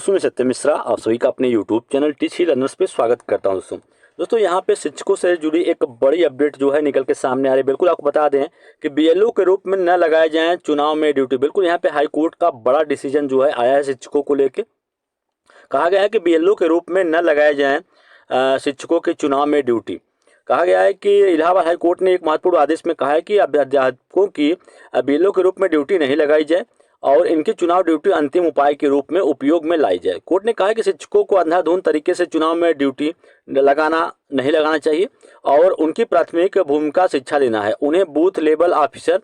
मैं सत्यम मिश्रा आप सभी का अपने YouTube चैनल टीच ही लर्नर्स पे स्वागत करता हूं। दोस्तों यहाँ पे शिक्षकों से जुड़ी एक बड़ी अपडेट जो है निकल के सामने आ रही है। बिल्कुल आपको बता दें कि बीएलओ के रूप में न लगाए जाएं चुनाव में ड्यूटी। बिल्कुल यहाँ पे हाई कोर्ट का बड़ा डिसीजन जो है आया है शिक्षकों को लेके। कहा गया है कि बीएलओ के रूप में न लगाए जाएं शिक्षकों के चुनाव में ड्यूटी। कहा गया है कि इलाहाबाद हाई कोर्ट ने एक महत्वपूर्ण आदेश में कहा है कि अध्यापकों की बीएलओ के रूप में ड्यूटी नहीं लगाई जाए और इनकी चुनाव ड्यूटी अंतिम उपाय के रूप में उपयोग में लाई जाए। कोर्ट ने कहा है कि शिक्षकों को अंधाधुंध तरीके से चुनाव में ड्यूटी नहीं लगाना चाहिए और उनकी प्राथमिक भूमिका शिक्षा देना है। उन्हें बूथ लेवल ऑफिसर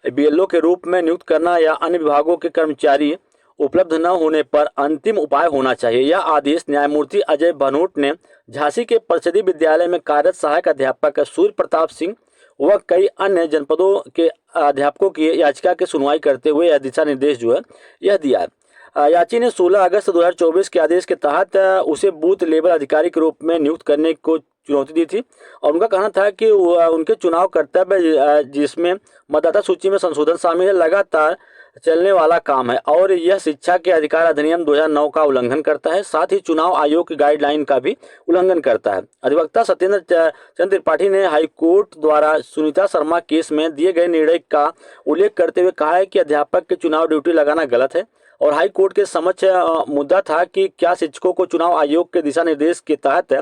बीएलओ के रूप में नियुक्त करना या अन्य विभागों के कर्मचारी उपलब्ध न होने पर अंतिम उपाय होना चाहिए। यह आदेश न्यायमूर्ति अजय भनोट ने झांसी के परिषदीय विद्यालय में कार्यरत सहायक अध्यापक सूर्य प्रताप सिंह व कई अन्य जनपदों के अध्यापकों की याचिका की सुनवाई करते हुए यह दिशा निर्देश जो है यह दिया है। याची ने 16 अगस्त 2024 के आदेश के तहत उसे बूथ लेवल अधिकारी के रूप में नियुक्त करने को चुनौती दी थी और उनका कहना था कि उनके चुनाव कर्तव्य जिसमें मतदाता सूची में संशोधन शामिल है लगातार चलने वाला काम है और यह शिक्षा के अधिकार अधिनियम 2009 का उल्लंघन करता है। साथ ही चुनाव आयोग की गाइडलाइन का भी उल्लंघन करता है। अधिवक्ता सत्येंद्र चंद्र त्रिपाठी ने हाई कोर्ट द्वारा सुनीता शर्मा केस में दिए गए निर्णय का उल्लेख करते हुए कहा है कि अध्यापक के चुनाव ड्यूटी लगाना गलत है और हाई कोर्ट के समक्ष मुद्दा था कि क्या शिक्षकों को चुनाव आयोग के दिशा निर्देश के तहत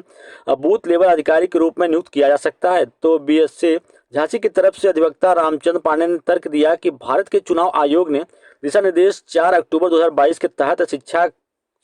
बूथ लेवल अधिकारी के रूप में नियुक्त किया जा सकता है। तो बीएससी झांसी की तरफ से अधिवक्ता रामचंद्र पांडे ने तर्क दिया कि भारत के चुनाव आयोग ने दिशा निर्देश 4 अक्टूबर 2022 के तहत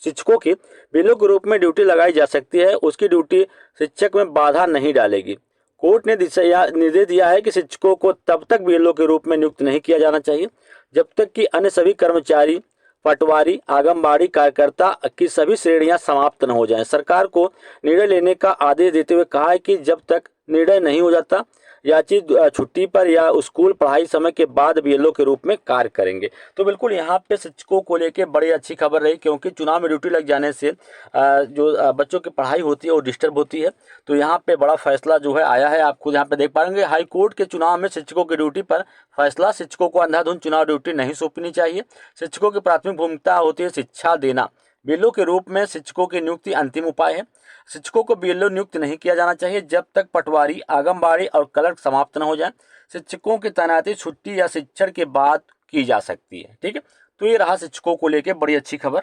शिक्षकों की बीएलओ के रूप में ड्यूटी लगाई जा सकती है, उसकी ड्यूटी शिक्षक में बाधा नहीं डालेगी। कोर्ट ने निर्देश दिया है कि शिक्षकों को तब तक बीएलओ के रूप में नियुक्त नहीं किया जाना चाहिए जब तक कि अन्य सभी कर्मचारी, पटवारी, आंगनबाड़ी कार्यकर्ता की सभी श्रेणियां समाप्त न हो जाएं। सरकार को निर्णय लेने का आदेश देते हुए कहा है कि जब तक निर्णय नहीं हो जाता याची छुट्टी पर या स्कूल पढ़ाई समय के बाद बीएलओ के रूप में कार्य करेंगे। तो बिल्कुल यहाँ पे शिक्षकों को लेके बड़ी अच्छी खबर रही, क्योंकि चुनाव में ड्यूटी लग जाने से जो बच्चों की पढ़ाई होती है वो डिस्टर्ब होती है। तो यहाँ पे बड़ा फैसला जो है आया है, आप खुद यहाँ पे देख पाएंगे। हाई कोर्ट के चुनाव में शिक्षकों की ड्यूटी पर फैसला। शिक्षकों को अंधाधुंध चुनाव ड्यूटी नहीं सौंपनी चाहिए। शिक्षकों की प्राथमिक भूमिका होती है शिक्षा देना। बीएलओ के रूप में शिक्षकों की नियुक्ति अंतिम उपाय है। शिक्षकों को बीएलओ नियुक्त नहीं किया जाना चाहिए जब तक पटवारी, आंगनबाड़ी और क्लर्क समाप्त न हो जाए। शिक्षकों की तैनाती छुट्टी या शिक्षण के बाद की जा सकती है। ठीक है, तो ये रहा शिक्षकों को लेकर बड़ी अच्छी खबर।